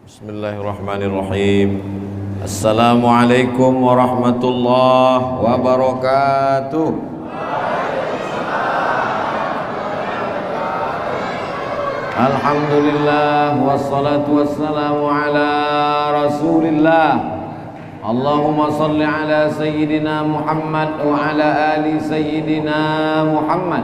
Bismillahirrahmanirrahim. Assalamualaikum warahmatullahi wabarakatuh. Alhamdulillah wassalatu wassalamu ala Rasulillah. Allahumma salli ala sayyidina Muhammad wa ala ali sayyidina Muhammad.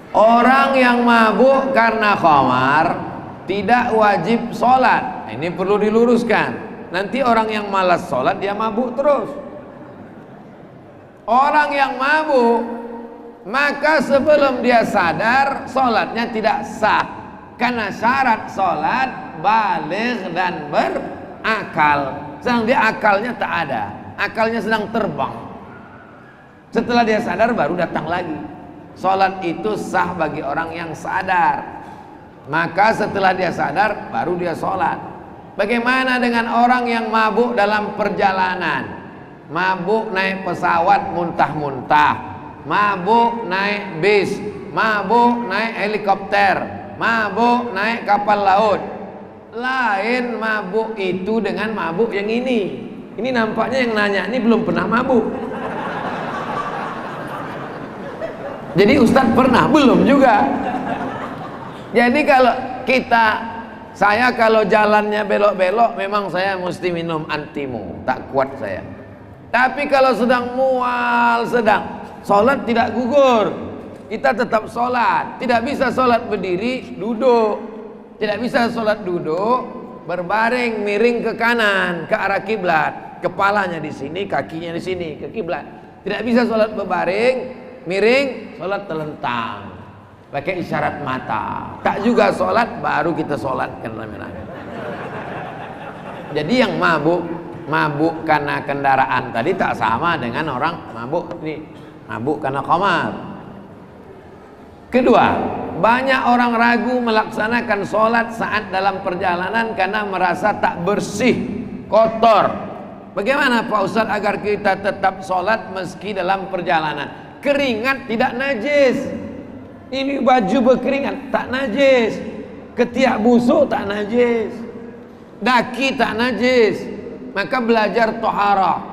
Orang yang mabuk karena khamar tidak wajib sholat. Ini perlu diluruskan. Nanti orang yang malas sholat dia mabuk terus. Orang yang mabuk, maka sebelum dia sadar sholatnya tidak sah. Karena syarat sholat baligh dan berakal. Sedang dia akalnya tak ada, akalnya sedang terbang. Setelah dia sadar baru datang lagi. Sholat itu sah bagi orang yang sadar. Maka setelah dia sadar baru dia sholat. Bagaimana dengan orang yang mabuk dalam perjalanan? Mabuk naik pesawat muntah-muntah, mabuk naik bis, mabuk naik helikopter, mabuk naik kapal laut. Lain mabuk itu dengan mabuk yang ini. Ini nampaknya yang nanya ini belum pernah mabuk. Jadi Ustadz pernah? Belum juga. Jadi kalau saya kalau jalannya belok-belok, memang saya mesti minum antimu, tak kuat saya. Tapi kalau sedang mual, sholat tidak gugur, kita tetap sholat. Tidak bisa sholat berdiri, duduk. Tidak bisa sholat duduk, berbaring, miring ke kanan, ke arah kiblat. Kepalanya di sini, kakinya di sini, ke kiblat. Tidak bisa sholat berbaring, miring, sholat telentang, pakai isyarat mata. Tak juga sholat, baru kita sholatkan rame-rame. Jadi yang mabuk karena kendaraan tadi tak sama dengan orang mabuk karena khamar. Kedua, banyak orang ragu melaksanakan sholat saat dalam perjalanan karena merasa tak bersih, kotor. Bagaimana Pak Ustadz agar kita tetap sholat meski dalam perjalanan? Keringat tidak najis. Ini baju berkeringat tak najis. Ketiak busuk tak najis. Daki tak najis. Maka belajar toharah.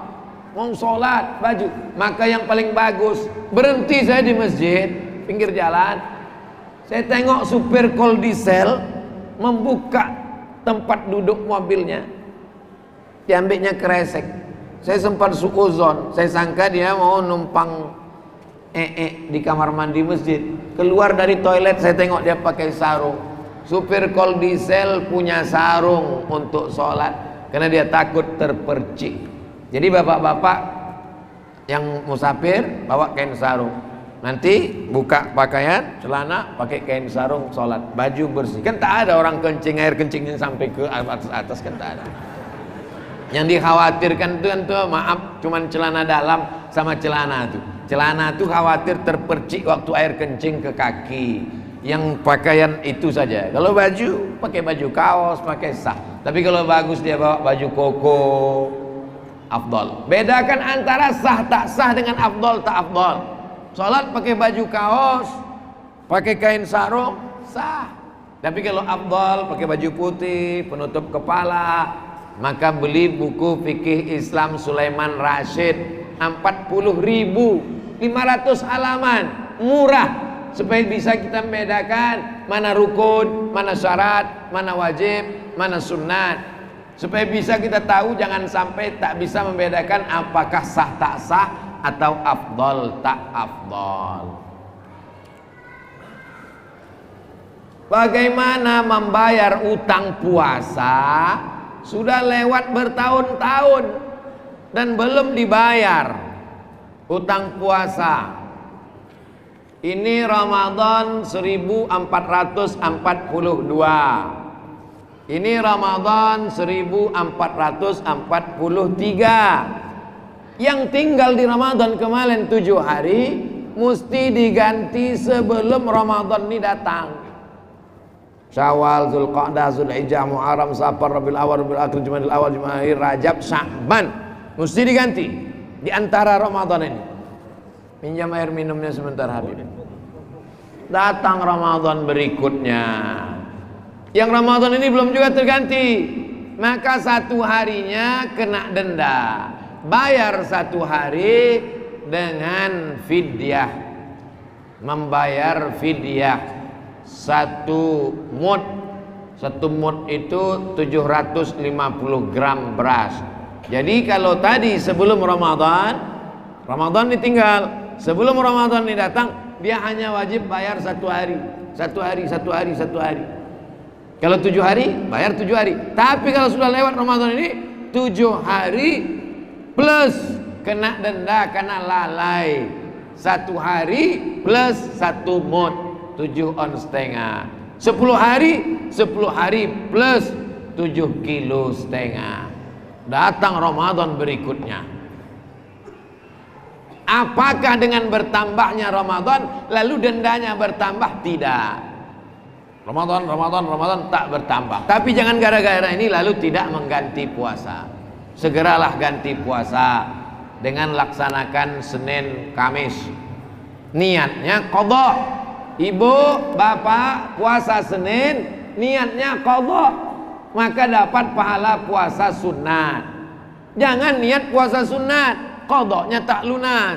Mau sholat baju. Maka yang paling bagus, berhenti saya di masjid pinggir jalan. Saya tengok supir kol diesel membuka tempat duduk mobilnya. Diambilnya kresek. Saya sempat suuzon. Saya sangka dia mau numpang di kamar mandi masjid. Keluar dari toilet saya tengok dia pakai sarung. Supir kol diesel punya sarung untuk sholat karena dia takut terpercik. Jadi bapak-bapak yang musafir bawa kain sarung. Nanti buka pakaian, celana, pakai kain sarung, sholat, baju bersih. Kan tak ada orang kencing, air kencingnya sampai ke atas kan tak ada. Yang dikhawatirkan itu kan tuh, maaf, cuman celana dalam sama celana tuh. Celana tuh khawatir terpercik waktu air kencing ke kaki. Yang pakaian itu saja. Kalau baju, pakai baju kaos, pakai sah. Tapi kalau bagus dia bawa baju koko, afdol. Bedakan antara sah tak sah dengan afdol tak afdol. Sholat pakai baju kaos, pakai kain sarung, sah. Tapi kalau afdol pakai baju putih, penutup kepala, maka beli buku fikih Islam Sulaiman Rashid 40.500 halaman, murah, supaya bisa kita membedakan mana rukun, mana syarat, mana wajib, mana sunnat, supaya bisa kita tahu, jangan sampai tak bisa membedakan apakah sah tak sah atau afdol tak afdol. Bagaimana membayar utang puasa? Sudah lewat bertahun-tahun dan belum dibayar utang puasa. Ini Ramadan 1442. Ini Ramadan 1443. Yang tinggal di Ramadan kemarin 7 hari mesti diganti sebelum Ramadan ini datang. Syawal, Zulqa'dah, Zulhijjah, Muharram, Safar, Rabiul Awal, Rabiul Akhir, Jumadil Awal, Jumadil Akhir, Rajab, Sya'ban. mesti diganti di antara Ramadan ini. Pinjam air minumnya sebentar Habib. Datang Ramadan berikutnya, yang Ramadan ini belum juga terganti, maka satu harinya kena denda, bayar satu hari dengan fidyah, membayar fidyah satu mud. Satu mud itu 750 gram beras. Jadi kalau tadi sebelum Ramadan ditinggal, sebelum Ramadan ini datang, dia hanya wajib bayar satu hari. Kalau 7 hari, bayar 7 hari. Tapi kalau sudah lewat Ramadan ini, 7 hari plus kena denda karena lalai. 1 hari plus 1 mud, 7,5 on. 10 hari plus 7,5 kilo. Datang Ramadan berikutnya. Apakah dengan bertambahnya Ramadan lalu dendanya bertambah? Tidak. Ramadan tak bertambah. Tapi jangan gara-gara ini lalu tidak mengganti puasa. Segeralah ganti puasa dengan laksanakan Senin Kamis. Niatnya qadha. Ibu, bapak puasa Senin, niatnya qadha, maka dapat pahala puasa sunat. Jangan niat puasa sunat, qadhanya tak lunas.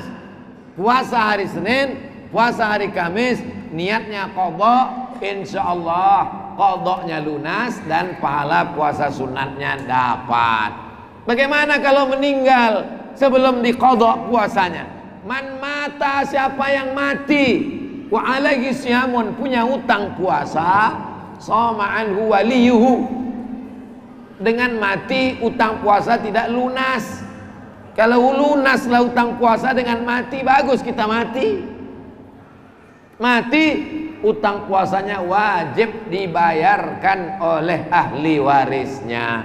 Puasa hari Senin, puasa hari Kamis, niatnya qadha, insyaallah qadhanya lunas dan pahala puasa sunatnya dapat. Bagaimana kalau meninggal sebelum diqadha puasanya? Man mata, siapa yang mati, wa alaihi syamun, punya hutang puasa, sama anhu waliyuhu, dengan mati utang puasa tidak lunas. Kalau lunaslah utang puasa dengan mati, bagus kita mati. Mati utang puasanya wajib dibayarkan oleh ahli warisnya.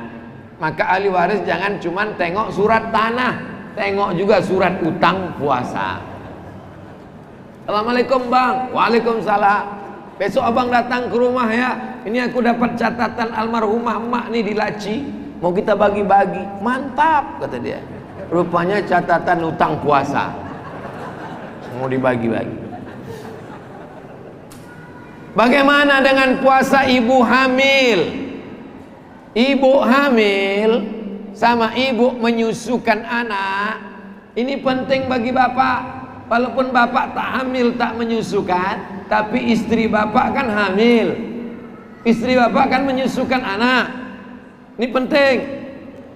Maka ahli waris jangan cuma tengok surat tanah, tengok juga surat utang puasa. Assalamualaikum bang. Waalaikumsalam. Besok abang datang ke rumah ya. Ini aku dapat catatan almarhumah emak nih di laci, mau kita bagi-bagi. Mantap kata dia. Rupanya catatan utang puasa, mau dibagi-bagi. Bagaimana dengan puasa ibu hamil? Ibu hamil sama ibu menyusukan anak, ini penting bagi bapak. Walaupun bapak tak hamil, tak menyusukan, tapi istri bapak kan hamil, istri bapak kan menyusukan anak. Ini penting.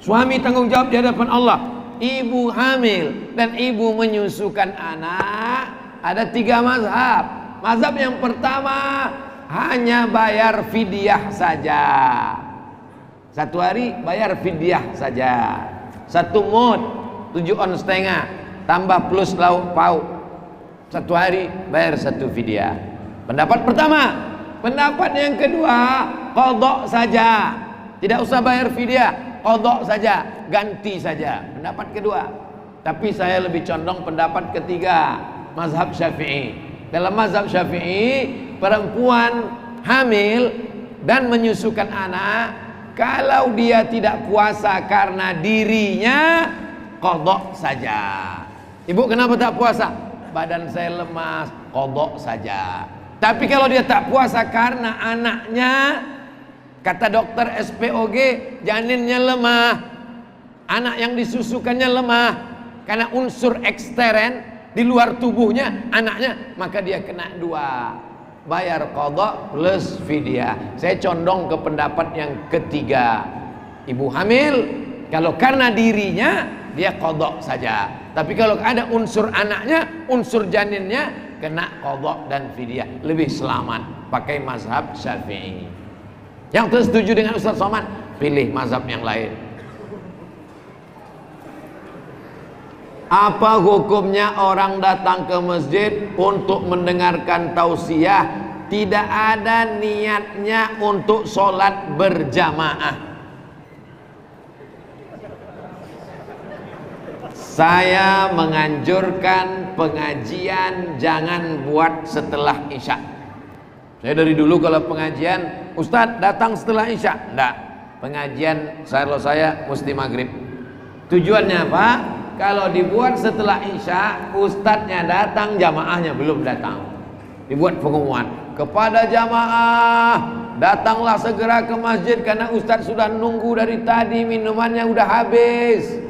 Suami tanggung jawab di hadapan Allah. Ibu hamil dan ibu menyusukan anak, ada 3 mazhab. Mazhab yang pertama, hanya bayar fidyah saja. 1 hari bayar fidyah saja. 1 mud 7,5 on, tambah plus lauk pauk. 1 hari bayar 1 fidyah. Pendapat pertama. Pendapat yang kedua, qadha saja, tidak usah bayar fidyah, qadha saja, ganti saja. Pendapat kedua. Tapi saya lebih condong pendapat ketiga, mazhab Syafi'i. Dalam mazhab Syafi'i, perempuan hamil dan menyusukan anak, kalau dia tidak puasa karena dirinya, qadha saja. Ibu kenapa tak puasa? Badan saya lemas, qadha saja. Tapi kalau dia tak puasa karena anaknya, kata dokter SPOG, janinnya lemah, anak yang disusukannya lemah, karena unsur ekstern di luar tubuhnya anaknya, maka dia kena 2, bayar qadha plus fidyah. Saya condong ke pendapat yang ketiga. Ibu hamil kalau karena dirinya, dia qadha saja. Tapi kalau ada unsur anaknya, unsur janinnya, kena qadha dan fidyah. Lebih selamat pakai mazhab Syafi'i. Yang setuju dengan Ustaz Somad, pilih mazhab yang lain. Apa hukumnya orang datang ke masjid untuk mendengarkan tausiah, tidak ada niatnya untuk sholat berjamaah? Saya menganjurkan pengajian jangan buat setelah isya. Saya dari dulu kalau pengajian, Ustadz datang setelah isya, enggak. Pengajian kalau saya mesti maghrib. Tujuannya apa? Kalau dibuat setelah Isya, ustadznya datang, jamaahnya belum datang. Dibuat pengumuman kepada jamaah, datanglah segera ke masjid karena ustadz sudah nunggu dari tadi, minumannya udah habis.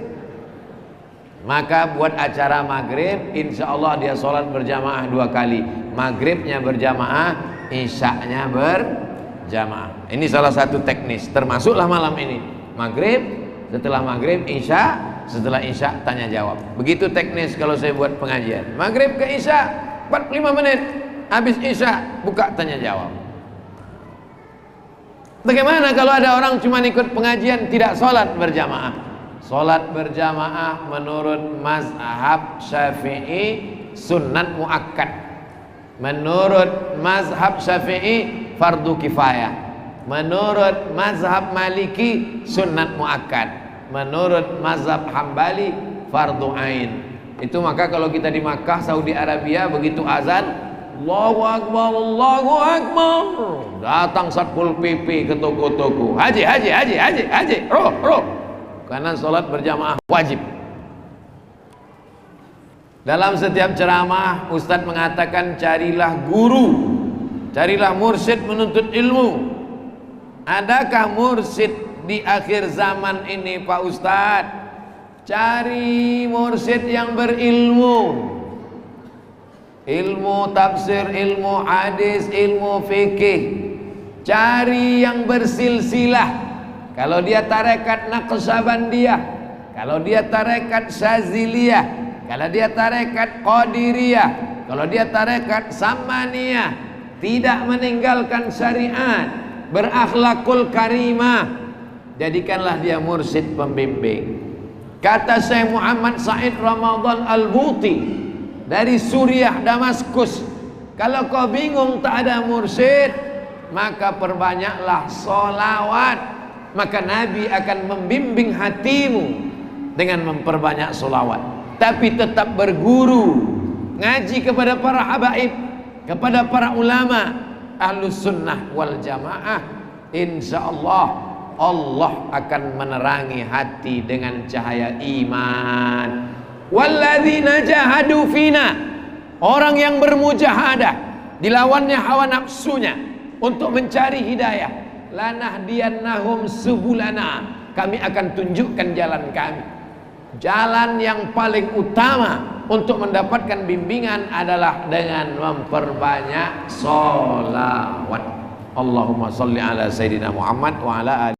Maka buat acara maghrib, insya Allah dia sholat berjamaah 2 kali. Maghribnya berjamaah, isyaknya berjamaah. Ini salah satu teknis, termasuklah malam ini. Maghrib, setelah maghrib, isya, setelah isya tanya jawab. Begitu teknis kalau saya buat pengajian. Maghrib ke isya 45 menit, habis isya buka tanya jawab. Bagaimana kalau ada orang cuma ikut pengajian tidak sholat berjamaah? Sholat berjamaah menurut mazhab Syafi'i sunnat muakkad. Menurut mazhab Syafi'i fardu kifayah. Menurut mazhab Maliki sunnat muakkad. Menurut mazhab Hambali fardu ain. Itu maka kalau kita di Makkah, Saudi Arabia, begitu azan Allahu Akbar, Allahu Akbar, datang Satpol PP ke toko-toko. Haji, roh. Karena sholat berjamaah wajib. Dalam setiap ceramah Ustadz mengatakan carilah guru, carilah mursyid menuntut ilmu. Adakah mursyid di akhir zaman ini Pak Ustadz? Cari mursyid yang berilmu, ilmu tafsir, ilmu hadis, ilmu fikih. Cari yang bersilsilah. Kalau dia tarekat Naqsyabandiyah, kalau dia tarekat Syaziliyah, kalau dia tarekat Qadiriyah, kalau dia tarekat Samaniyah, tidak meninggalkan syariat, berakhlakul karimah, jadikanlah dia mursyid pembimbing. Kata Syekh Muhammad Said Ramadan Al-Buti dari Suriah Damaskus, kalau kau bingung tak ada mursyid, maka perbanyaklah sholawat. Maka Nabi akan membimbing hatimu dengan memperbanyak sholawat. Tapi tetap berguru, ngaji kepada para habaib, kepada para ulama ahlus sunnah wal jamaah. Insya Allah Allah akan menerangi hati dengan cahaya iman. Walladzina jahadu fina, orang yang bermujahadah dilawannya hawa nafsunya untuk mencari hidayah, lanahdiyannahum subulana, kami akan tunjukkan jalan kami. Jalan yang paling utama untuk mendapatkan bimbingan adalah dengan memperbanyak sholawat. Allahumma sholli ala Sayyidina Muhammad wa ala alihi